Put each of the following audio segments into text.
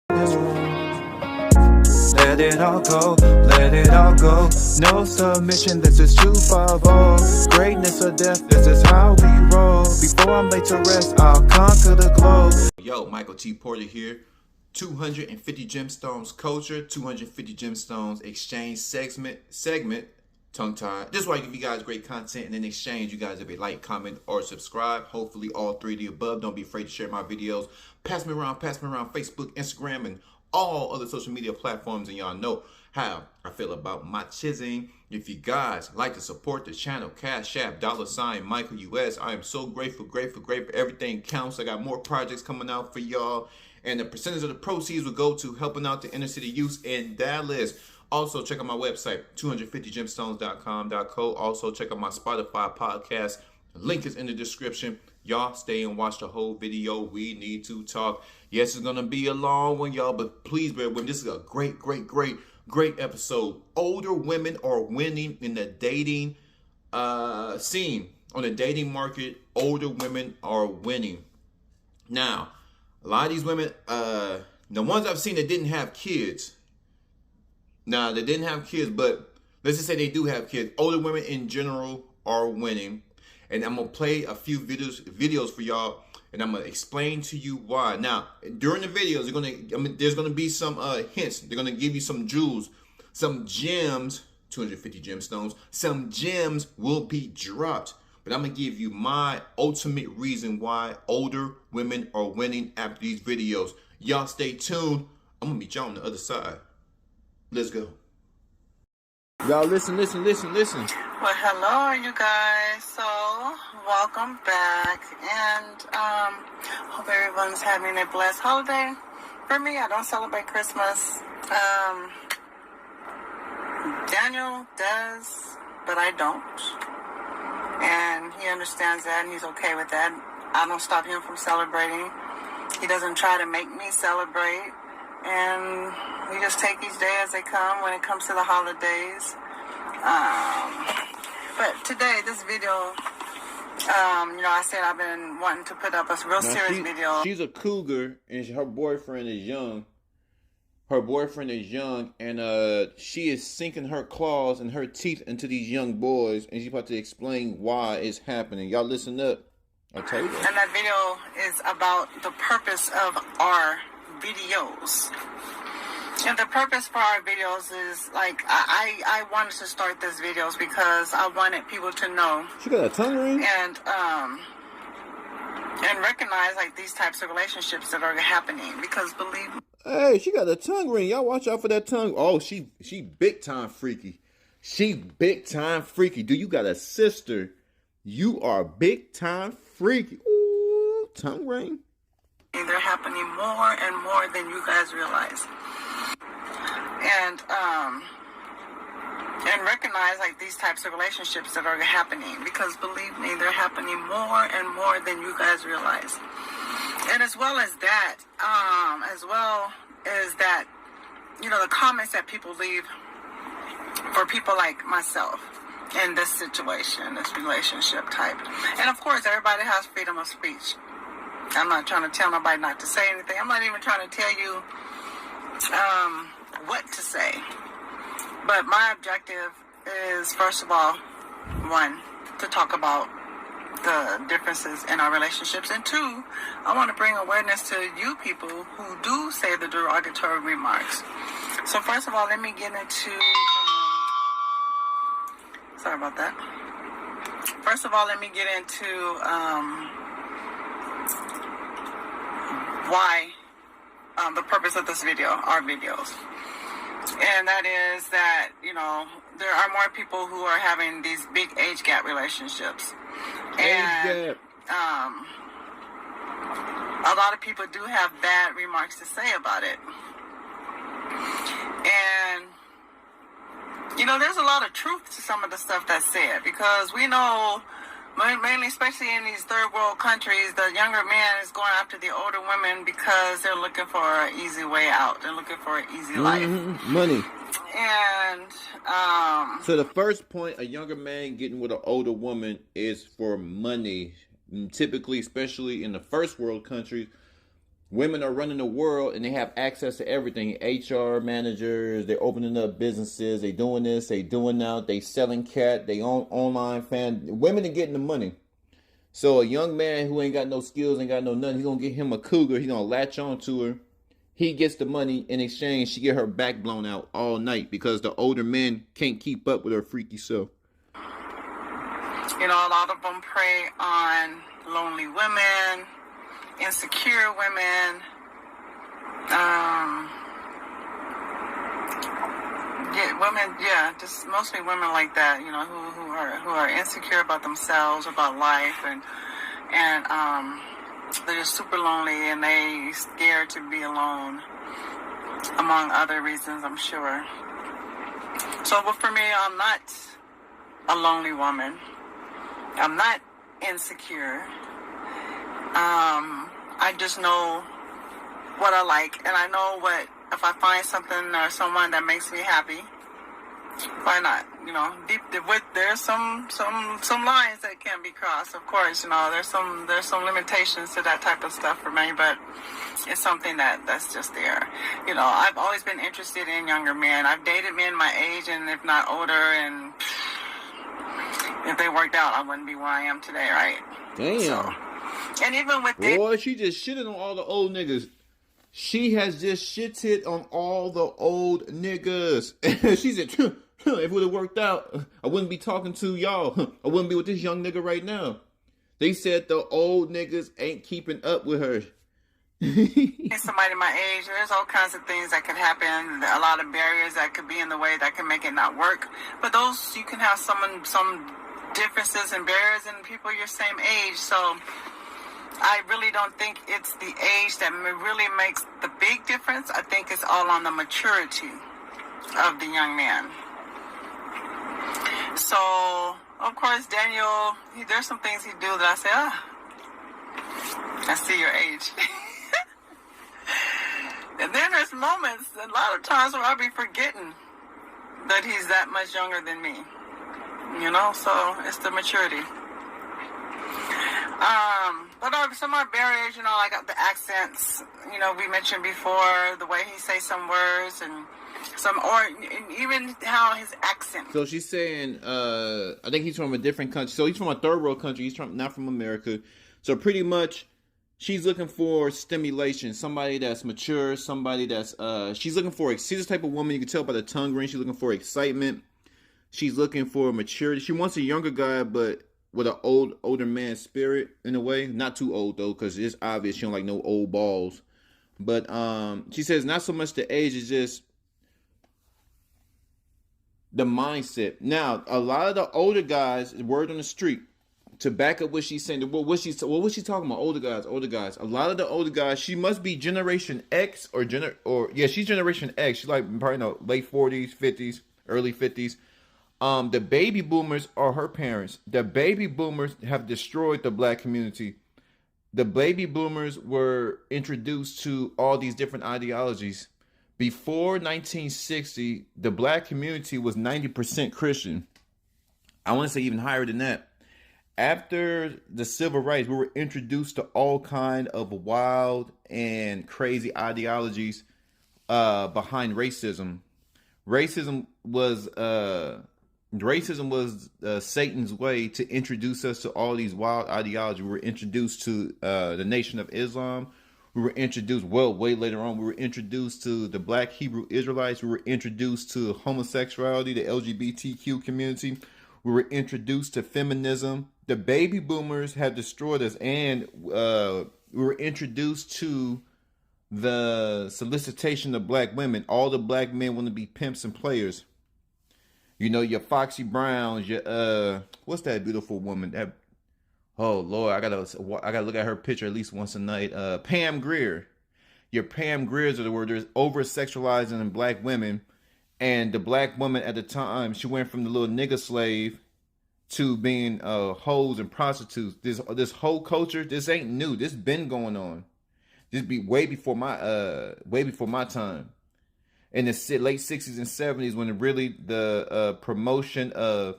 this room. Let it all go, let it all go. No submission, this is 250. Greatness or death, this is how we roll. Before I'm laid to rest, I'll conquer the globe. Yo, Michael T. Porter here. 250 Gemstones Culture, 250 Gemstones Exchange segment, tongue-tied. This is why I give you guys great content, and in exchange, you guys have a like, comment, or subscribe. Hopefully, all three of the above. Don't be afraid to share my videos. Pass me around Facebook, Instagram, and all other social media platforms, and y'all know how I feel about my chising. If you guys like to support the channel, Cash App, $ Michael US. I am so grateful. Everything counts. I got more projects coming out for y'all, and the percentage of the proceeds will go to helping out the inner city youth in Dallas. Also, check out my website, 250gemstones.com.co. Also, check out my Spotify podcast. Link is in the description. Y'all stay and watch the whole video. We need to talk. Yes, it's going to be a long one, y'all, but please bear with me. This is a great episode. Older women are winning in the dating scene. On the dating market, older women are winning. Now, a lot of these women, the ones I've seen that didn't have kids, they didn't have kids, but let's just say they do have kids. Older women in general are winning. And I'm going to play a few videos for y'all, and I'm going to explain to you why. Now, during the videos, there's going to be some hints. They're going to give you some jewels, some gems, 250 gemstones. Some gems will be dropped. But I'm going to give you my ultimate reason why older women are winning after these videos. Y'all stay tuned. I'm going to meet y'all on the other side. Let's go. Y'all listen. Well, hello, you guys. So, welcome back, and hope everyone's having a blessed holiday. For me, I don't celebrate Christmas. Daniel does, but I don't, and he understands that, and he's okay with that. I don't stop him from celebrating. He doesn't try to make me celebrate, and we just take each day as they come when it comes to the holidays. But today, this video, I said I've been wanting to put up a real serious video. She's a cougar, and her boyfriend is young. And she is sinking her claws and her teeth into these young boys, and she's about to explain why it's happening. Y'all listen up. I'll tell you that. And that video is about the purpose of our videos. And the purpose for our videos is, I wanted to start these videos because I wanted people to know. She got a tongue ring? And recognize, these types of relationships that are happening. Because believe me. Hey, she got a tongue ring. Y'all watch out for that tongue. Oh, she big time freaky. Do you got a sister? You are big time freaky. Ooh, tongue ring. They're happening more and more than you guys realize. And recognize these types of relationships that are happening, because believe me, they're happening more and more than you guys realize. And as well as that, the comments that people leave for people like myself in this situation, this relationship type. And of course, everybody has freedom of speech. I'm not trying to tell nobody not to say anything. I'm not even trying to tell you what to say. But my objective is, first of all, one, to talk about the differences in our relationships, and two, I want to bring awareness to you people who do say the derogatory remarks. So first of all, let me get into sorry about that. First of all, let me get into why the purpose of this video, our videos. And that is that, there are more people who are having these big age gap relationships. And a lot of people do have bad remarks to say about it. And, there's a lot of truth to some of the stuff that's said, because we know, mainly, especially in these third world countries, the younger man is going after the older women because they're looking for an easy way out. They're looking for an easy life. Money. And so the first point, a younger man getting with an older woman is for money. Typically, especially in the first world countries, women are running the world and they have access to everything. HR managers, they're opening up businesses, they doing this, they doing that, they selling cat, they own online fan. Women are getting the money. So a young man who ain't got no skills, ain't got no nothing, he's gonna get him a cougar, he's gonna latch on to her. He gets the money in exchange. She get her back blown out all night because the older men can't keep up with her freaky self. You know, a lot of them prey on lonely women, insecure women, just mostly women like that, you know, who are insecure about themselves, about life, and they're just super lonely and they scared to be alone, among other reasons, I'm sure. So, but for me, I'm not a lonely woman. I'm not insecure. I just know what I like, and I know what, if I find something or someone that makes me happy, why not? You know, there's some lines that can't be crossed. Of course, you know, there's some limitations to that type of stuff for me, but it's something that's just there. You know, I've always been interested in younger men. I've dated men my age and if not older, and if they worked out, I wouldn't be where I am today, right? Damn. So, and even with boy, she just shitted on all the old niggas. She has just shitted on all the old niggas. She said, if it would have worked out, I wouldn't be talking to y'all. I wouldn't be with this young nigga right now. They said the old niggas ain't keeping up with her. Somebody my age, there's all kinds of things that could happen, a lot of barriers that could be in the way that can make it not work. But those, you can have some differences and barriers in people your same age. So I really don't think it's the age that really makes the big difference. I think it's all on the maturity of the young man. So, of course, Daniel, there's some things he do that I say, I see your age. And then there's moments, a lot of times where I'll be forgetting that he's that much younger than me. You know, so it's the maturity. But some of our barriers, you know, like the accents, you know, we mentioned before, the way he says some words and even how his accent. So she's saying, I think he's from a different country. So he's from a third world country. He's not from America. So pretty much, she's looking for stimulation. Somebody that's mature. Somebody that's, she's looking for, she's the type of woman, you can tell by the tongue ring. She's looking for excitement. She's looking for maturity. She wants a younger guy, but with an older man spirit in a way. Not too old though, because it's obvious she don't like no old balls. But she says not so much the age, it's just the mindset. Now, a lot of the older guys, word on the street, to back up what she's saying, what was she talking about? Older guys. A lot of the older guys, she must be Generation X she's Generation X. She's like probably late 40s, 50s, early 50s. The baby boomers are her parents. The baby boomers have destroyed the black community. The baby boomers were introduced to all these different ideologies. Before 1960, the black community was 90% Christian. I want to say even higher than that. After the civil rights, we were introduced to all kind of wild and crazy ideologies behind racism. Racism was Satan's way to introduce us to all these wild ideologies. We were introduced to the Nation of Islam. We were introduced, way later on, we were introduced to the Black Hebrew Israelites. We were introduced to homosexuality, the LGBTQ community. We were introduced to feminism. The baby boomers have destroyed us, and we were introduced to the solicitation of black women. All the black men want to be pimps and players. You know, your Foxy Browns, your what's that beautiful woman? That, oh Lord, I gotta look at her picture at least once a night. Pam Grier. Your Pam Griers are the word. There's over sexualizing in black women, and the black woman at the time, she went from the little nigga slave to being hoes and prostitutes. This whole culture, this ain't new. This been going on. This be way before my time. In the late 60s and 70s, when really the promotion of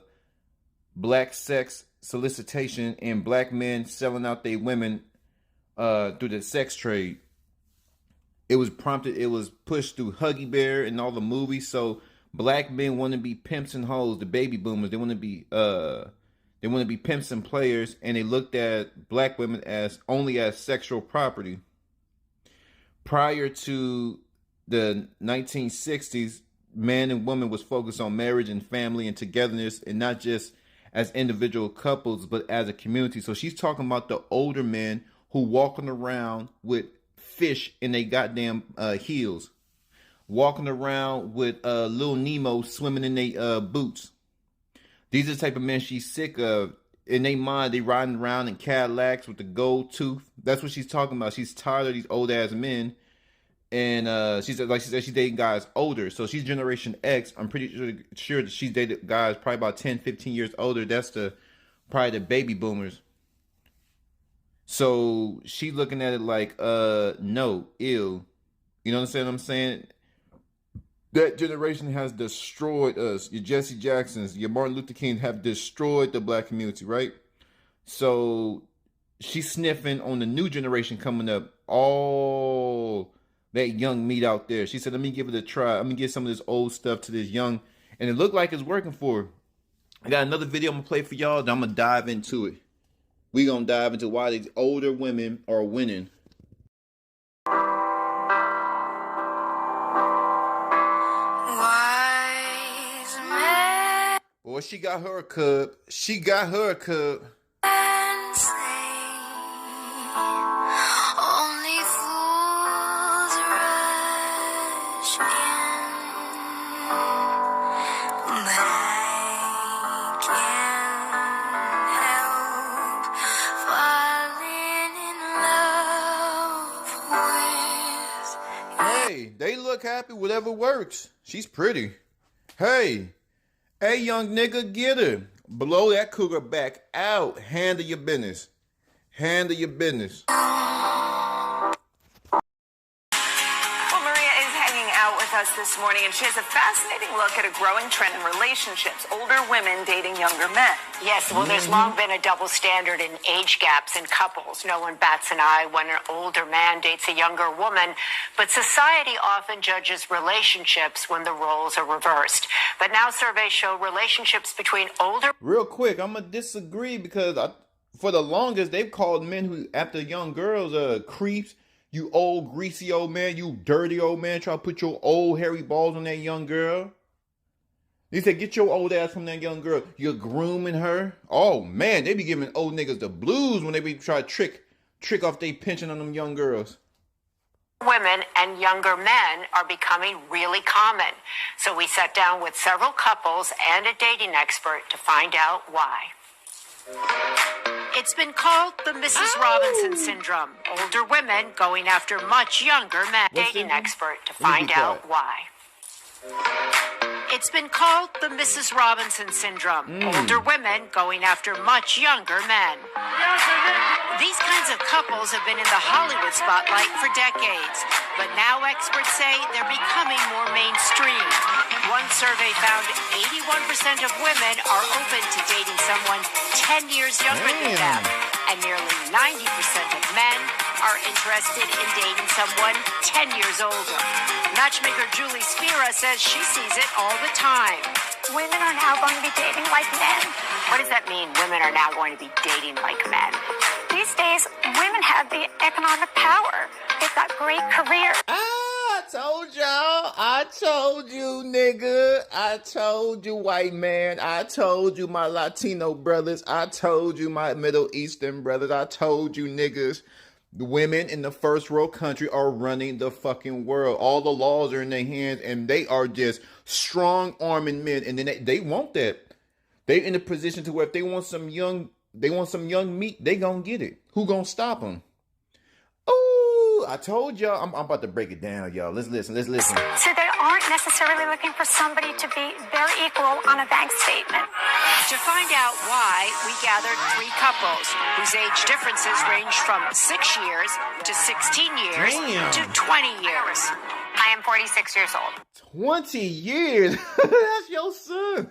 black sex solicitation and black men selling out their women through the sex trade. it was pushed through Huggy Bear and all the movies. So black men want to be pimps and hoes, the baby boomers. They want to be pimps and players, and they looked at black women as only as sexual property. Prior to the 1960s, man and woman was focused on marriage and family and togetherness, and not just as individual couples, but as a community. So she's talking about the older men who walking around with fish in their goddamn heels, walking around with Lil Nemo swimming in their boots. These are the type of men she's sick of. In their mind, they riding around in Cadillacs with the gold tooth. That's what she's talking about. She's tired of these old ass men. And she said, she's dating guys older. So she's Generation X. I'm pretty sure that she's dated guys probably about 10, 15 years older. That's probably the baby boomers. So she's looking at it like, no, ew. You know what I'm saying? That generation has destroyed us. Your Jesse Jacksons, your Martin Luther King have destroyed the black community, right? So she's sniffing on the new generation coming up. All that young meat out there. She said, let me give it a try. Let me give some of this old stuff to this young. And it looked like it's working for her. I got another video I'm going to play for y'all. Then I'm going to dive into it. We're going to dive into why these older women are winning. Wise men Boy, she got her a cub. She got her a cub. say only fools rush in, but I can't help falling in love with. Hey, they look happy, whatever works. She's pretty. Hey, young nigga, get her. Blow that cougar back out. Handle your business. Handle your business. Well, Maria is hanging out with us this morning, and she has a fascinating look at a growing trend in relationships. Older women dating younger men. Yes, well, there's long been a double standard in age gaps in couples. No one bats an eye when an older man dates a younger woman, but society often judges relationships when the roles are reversed. But now surveys show relationships between older... Real quick, I'm going to disagree because for the longest, they've called men who, after young girls, creeps. You old, greasy old man, you dirty old man, try to put your old hairy balls on that young girl. They said, get your old ass from that young girl. You're grooming her. Oh, man, they be giving old niggas the blues when they be try to trick off their pension on them young girls. Women and younger men are becoming really common. So we sat down with several couples and a dating expert to find out why. It's been called the Mrs. Robinson syndrome. Older women going after much younger men. Dating expert to find out why. It's been called the Mrs. Robinson syndrome. Older women going after much younger men. These kinds of couples have been in the Hollywood spotlight for decades, but now experts say they're becoming more mainstream. One survey found 81% of women are open to dating someone 10 years younger than them, and nearly 90% of men are interested in dating someone 10 years older. Matchmaker Julie Spira says she sees it all the time. Women are now going to be dating like men. What does that mean, women are now going to be dating like men? These days, women have the economic power. They've got great careers. I told y'all. I told you, nigga. I told you, white man. I told you, my Latino brothers. I told you, my Middle Eastern brothers. I told you, niggas. The women in the first world country are running the fucking world. All the laws are in their hands, and they are just strong-arming men. And then they want that. They in a position to where if they want some young meat, they gonna get it. Who gonna stop them? Oh, I told y'all. I'm about to break it down, y'all. Let's listen. So they aren't necessarily looking for somebody to be their equal on a bank statement. To find out why, we gathered 3 couples whose age differences range from 6 years to 16 years to 20 years. I am 46 years old. 20 years? That's your son.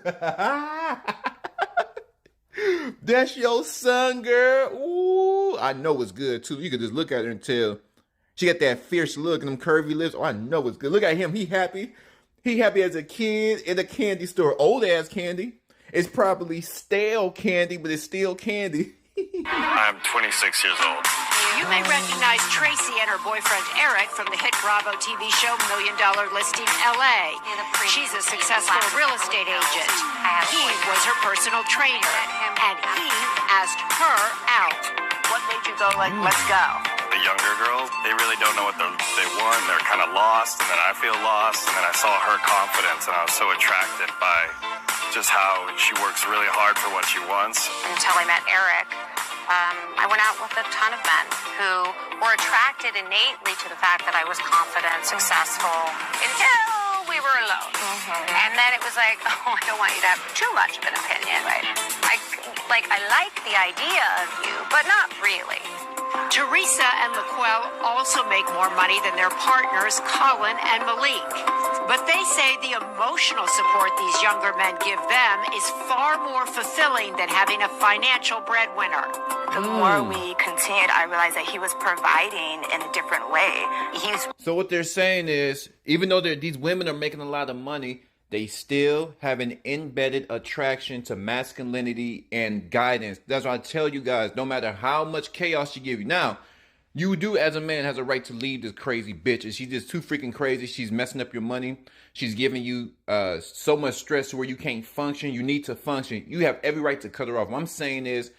That's your son, girl. Ooh, I know it's good, too. You can just look at her and tell She got that fierce look and them curvy lips. Oh, I know it's good. Look at him. He happy. He happy as a kid in a candy store. Old ass candy. It's probably stale candy, but it's still candy. I'm 26 years old. You may recognize Tracy and her boyfriend Eric from the hit Bravo TV show $1 Million Listing LA. She's a successful real estate agent. He was her personal trainer, and he asked her out. What made you go like, let's go? The younger girls, they really don't know what they want. They're kind of lost, and then I feel lost, and then I saw her confidence, and I was so attracted by just how she works really hard for what she wants. Until I met Eric, I went out with a ton of men who were attracted innately to the fact that I was confident, successful, until we were alone. And then it was like, oh, I don't want you to have too much of an opinion. Right? I like the idea of you, but not really. Teresa and Laquel also make more money than their partners, Colin and Malik. But they say the emotional support these younger men give them is far more fulfilling than having a financial breadwinner. The more we continued, I realized that he was providing in a different way. So what they're saying is, even though these women are making a lot of money, they still have an embedded attraction to masculinity and guidance. That's why I tell you guys, no matter how much chaos she give you. Now, you do as a man has a right to leave this crazy bitch. And she's just too freaking crazy. She's messing up your money. She's giving you so much stress where you can't function. You need to function. You have every right to cut her off. What I'm saying is,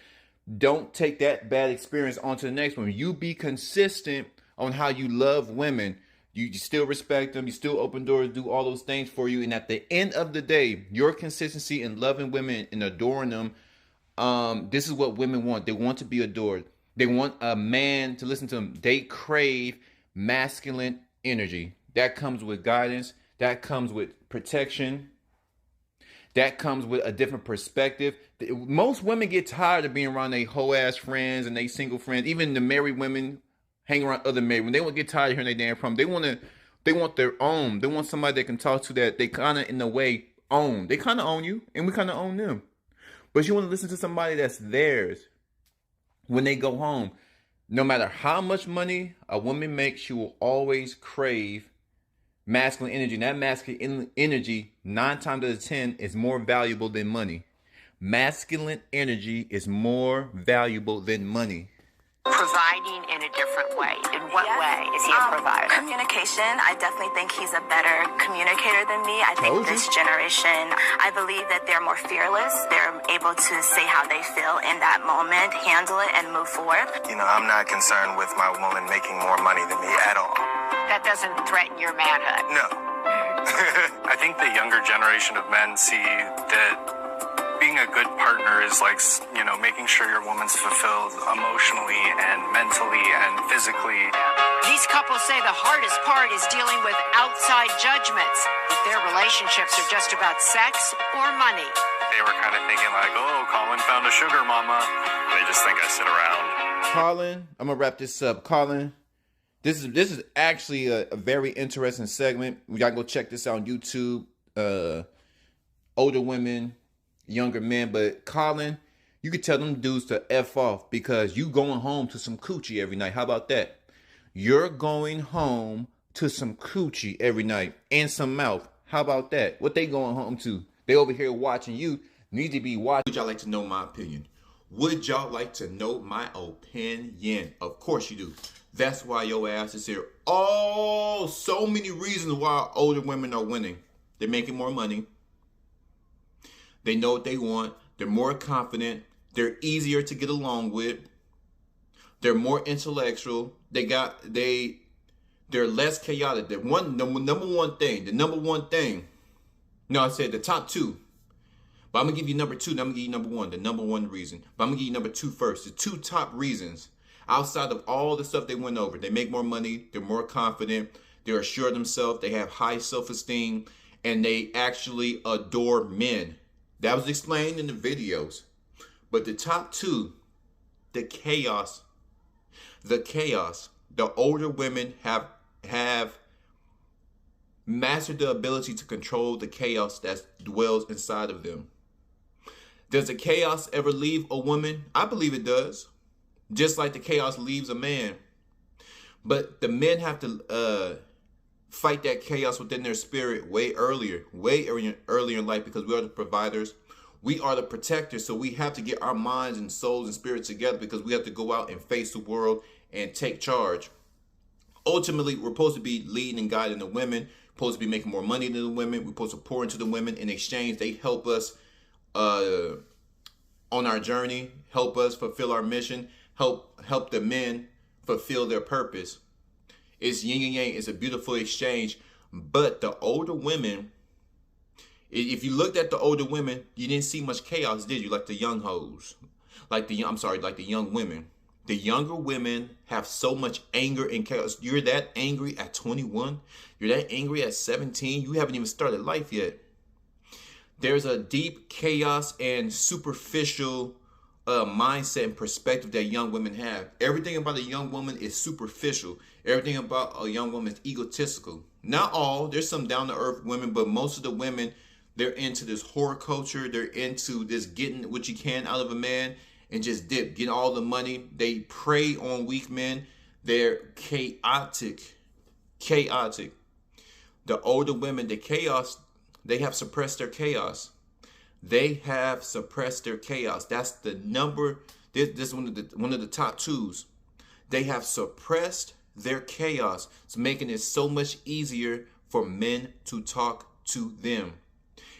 don't take that bad experience onto the next one. You be consistent on how you love women. You still respect them. You still open doors, do all those things for you. And at the end of the day, your consistency in loving women and adoring them, this is what women want. They want to be adored. They want a man to listen to them. They crave masculine energy. That comes with guidance. That comes with protection. That comes with a different perspective. Most women get tired of being around their whole ass friends and they single friends. Even the married women hang around other married women. They won't get tired of hearing their damn problem. They want their own. They want somebody they can talk to that they kind of in a way own. They kind of own you and we kind of own them. But you want to listen to somebody that's theirs. When they go home, no matter how much money a woman makes, she will always crave masculine energy. And that masculine energy, 9 times out of 10, is more valuable than money. Masculine energy is more valuable than money. Providing in a different way. In what way is he a provider? Communication. I definitely think he's a better communicator than me. I think this generation, I believe that they're more fearless. They're able to say how they feel in that moment, handle it, and move forward. You know, I'm not concerned with my woman making more money than me at all. That doesn't threaten your manhood. No. I think the younger generation of men see that being a good partner is like, you know, making sure your woman's fulfilled emotionally and mentally and physically. These couples say the hardest part is dealing with outside judgments, if their relationships are just about sex or money. They were kind of thinking like, oh, Colin found a sugar mama. They just think I sit around. Colin, I'm going to wrap this up. Colin, this is actually a very interesting segment. Y'all go check this out on YouTube. Older women, younger men. But Colin, you could tell them dudes to F off because you going home to some coochie every night. How about that? You're going home to some coochie every night and some mouth. How about that? What they going home to? They over here watching you. Need to be watching. Would y'all like to know my opinion? Would y'all like to know my opinion? Of course you do. That's why your ass is here. Oh, so many reasons why older women are winning. They're making more money. They know what they want. They're more confident. They're easier to get along with. They're more intellectual. They're less chaotic. The number one thing. No, I said the top two. But I'm going to give you number two. Then I'm going to give you number one. The number one reason. But I'm going to give you number two first. The two top reasons. Outside of all the stuff they went over. They make more money. They're more confident. They're assured of themselves. They have high self-esteem. And they actually adore men. That was explained in the videos. But the top two, the chaos. The older women have mastered the ability to control the chaos that dwells inside of them. Does the chaos ever leave a woman? I believe it does. Just like the chaos leaves a man. But the men have to fight that chaos within their spirit way earlier in life, because we are the providers. We are the protectors. So we have to get our minds and souls and spirits together, because we have to go out and face the world and take charge. Ultimately, we're supposed to be leading and guiding the women, supposed to be making more money than the women. We're supposed to pour into the women. In exchange, they help us on our journey, help us fulfill our mission, help the men fulfill their purpose. It's yin and yang. It's a beautiful exchange. But the older women, if you looked at the older women, you didn't see much chaos, did you? Like the young hoes, like the young women. The younger women have so much anger and chaos. You're that angry at 21. You're that angry at 17. You haven't even started life yet. There's a deep chaos and superficial mindset and perspective that young women have. Everything about a young woman is superficial. Everything about a young woman is egotistical. Not all. There's some down-to-earth women, but most of the women, they're into this horror culture. They're into this getting what you can out of a man and just dip, getting all the money. They prey on weak men. They're chaotic. The older women, the chaos, they have suppressed their chaos. They have suppressed their chaos. That's the number. This is one of the top twos. They have suppressed their chaos. It's making it so much easier for men to talk to them.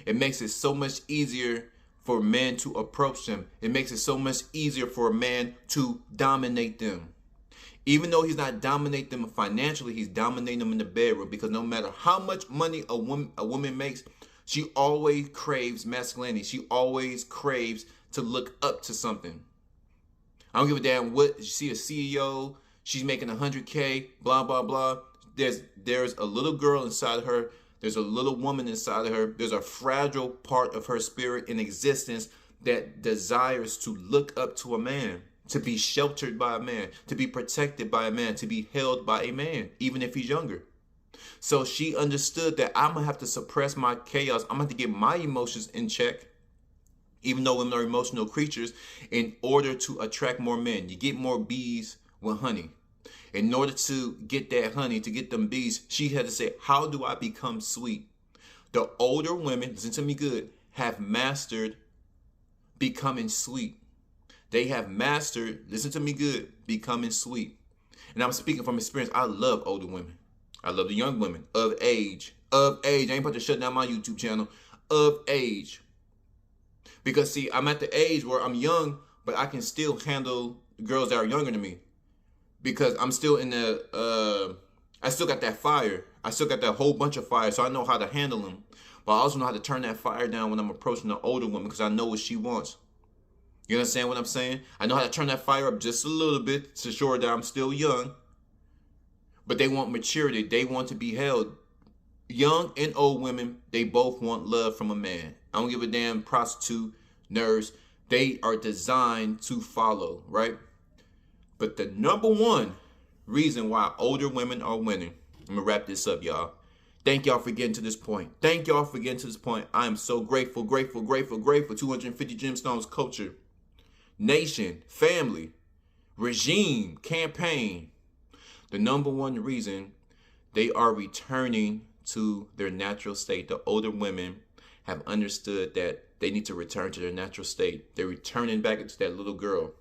It makes it so much easier for men to approach them. It makes it so much easier for a man to dominate them. Even though he's not dominating them financially, he's dominating them in the bedroom, because no matter how much money a woman makes, she always craves masculinity. She always craves to look up to something. I don't give a damn what. You see a CEO, she's making 100K, blah, blah, blah. There's a little girl inside of her. There's a little woman inside of her. There's a fragile part of her spirit in existence that desires to look up to a man, to be sheltered by a man, to be protected by a man, to be held by a man, even if he's younger. So she understood that I'm going to have to suppress my chaos. I'm going to have to get my emotions in check, even though women are emotional creatures, in order to attract more men. You get more bees with honey. In order to get that honey, to get them bees, she had to say, how do I become sweet? The older women, listen to me good, have mastered becoming sweet. They have mastered, listen to me good, becoming sweet. And I'm speaking from experience. I love older women. I love the young women of age. I ain't about to shut down my YouTube channel. Of age. Because see, I'm at the age where I'm young, but I can still handle girls that are younger than me. Because I'm still in I still got that fire. I still got that whole bunch of fire, so I know how to handle them. But I also know how to turn that fire down when I'm approaching the older woman, because I know what she wants. You understand what I'm saying? I know how to turn that fire up just a little bit to show that I'm still young. But they want maturity. They want to be held. Young and old women, they both want love from a man. I don't give a damn prostitute, nurse. They are designed to follow, right? But the number one reason why older women are winning, I'm going to wrap this up, y'all. Thank y'all for getting to this point. Thank y'all for getting to this point. I am so grateful. 250 Gemstones culture, nation, family, regime, campaign. The number one reason they are returning to their natural state. The older women have understood that they need to return to their natural state. They're returning back into that little girl.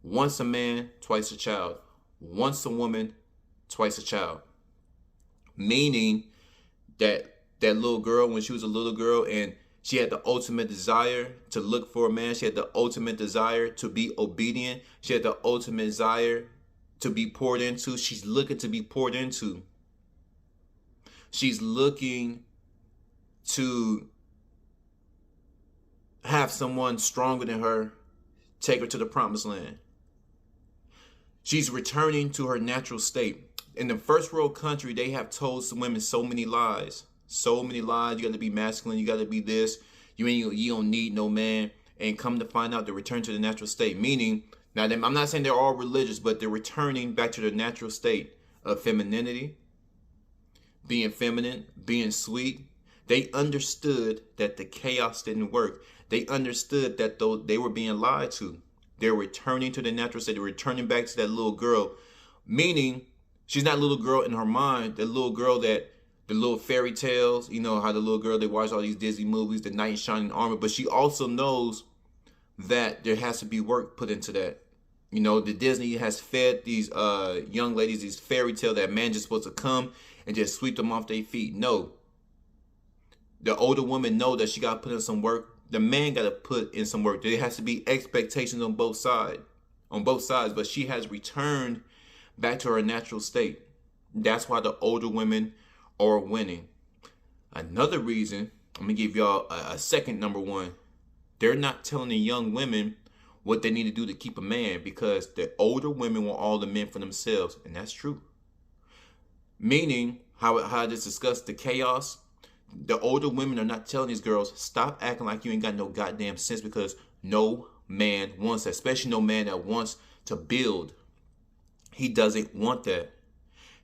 Once a man, twice a child. Once a woman, twice a child. Meaning that little girl, when she was a little girl and she had the ultimate desire to look for a man, she had the ultimate desire to be obedient, she had the ultimate desire to be poured into. She's looking to be poured into. She's looking to have someone stronger than her take her to the promised land. She's returning to her natural state. In the first world country, they have told some women so many lies. So many lies. You got to be masculine. You got to be this. You don't need no man. And come to find out, they return to the natural state. Meaning, now I'm not saying they're all religious, but they're returning back to their natural state of femininity, being feminine, being sweet. They understood that the chaos didn't work. They understood that though they were being lied to, they're returning to the natural state. They're returning back to that little girl, meaning She's not a little girl in her mind, the little girl that, the little fairy tales, you know, how the little girl, they watch all these Disney movies, the knight in shining armor, but she also knows that there has to be work put into that. You know, the Disney has fed these young ladies these fairy tale that man just supposed to come and just sweep them off their feet. No. The older woman know that she got to put in some work. The man got to put in some work. There has to be expectations on both sides. But she has returned back to her natural state. That's why the older women are winning. Another reason, I'm going to give y'all a second number one. They're not telling the young women what they need to do to keep a man, because the older women want all the men for themselves. And that's true. Meaning, how I just discussed the chaos, the older women are not telling these girls, stop acting like you ain't got no goddamn sense, because no man wants that, especially no man that wants to build. He doesn't want that.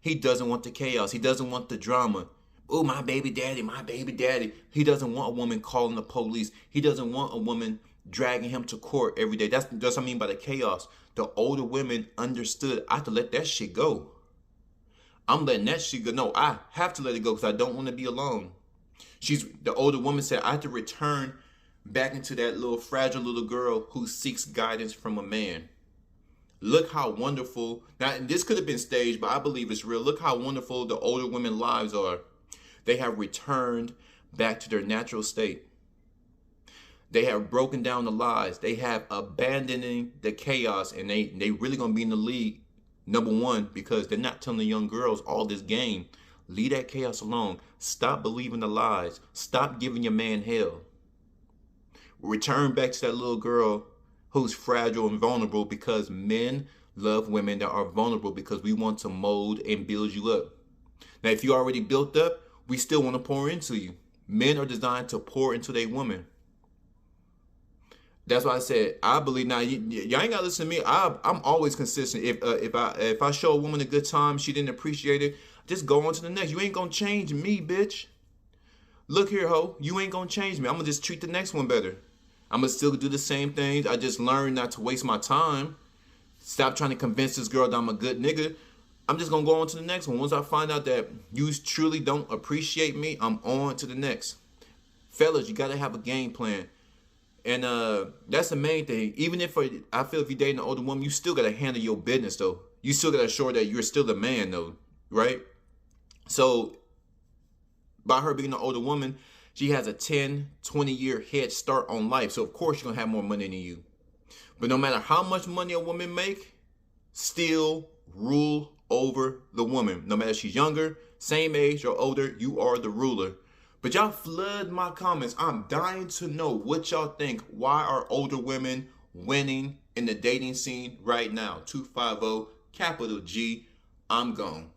He doesn't want the chaos. He doesn't want the drama. Oh, my baby daddy, my baby daddy. He doesn't want a woman calling the police. He doesn't want a woman dragging him to court every day. That's what I mean by the chaos. The older women understood, I have to let that shit go. I'm letting that shit go. No, I have to let it go because I don't want to be alone. The older woman said, I have to return back into that little fragile little girl who seeks guidance from a man. Look how wonderful. Now, this could have been staged, but I believe it's real. Look how wonderful the older women's lives are. They have returned back to their natural state. They have broken down the lies. They have abandoning the chaos, and they really gonna be in the league, number one, because they're not telling the young girls all this game. Leave that chaos alone. Stop believing the lies. Stop giving your man hell. Return back to that little girl who's fragile and vulnerable, because men love women that are vulnerable, because we want to mold and build you up. Now, if you already built up, we still want to pour into you. Men are designed to pour into their woman. That's why I said, I believe now, y'all ain't got to listen to me. I'm always consistent. If I show a woman a good time, she didn't appreciate it, just go on to the next. You ain't going to change me, bitch. Look here, ho. You ain't going to change me. I'm going to just treat the next one better. I'm going to still do the same things. I just learned not to waste my time. Stop trying to convince this girl that I'm a good nigga. I'm just going to go on to the next one. Once I find out that you truly don't appreciate me, I'm on to the next. Fellas, you got to have a game plan. And that's the main thing. Even if I feel if you're dating an older woman, you still got to handle your business, though. You still got to assure that you're still the man, though. Right? So, by her being an older woman, she has a 10, 20-year head start on life. So, of course, she's going to have more money than you. But no matter how much money a woman make, still rule over the woman. No matter if she's younger, same age, or older, you are the ruler. But y'all flood my comments. I'm dying to know what y'all think. Why are older women winning in the dating scene right now? 250, capital G, I'm gone.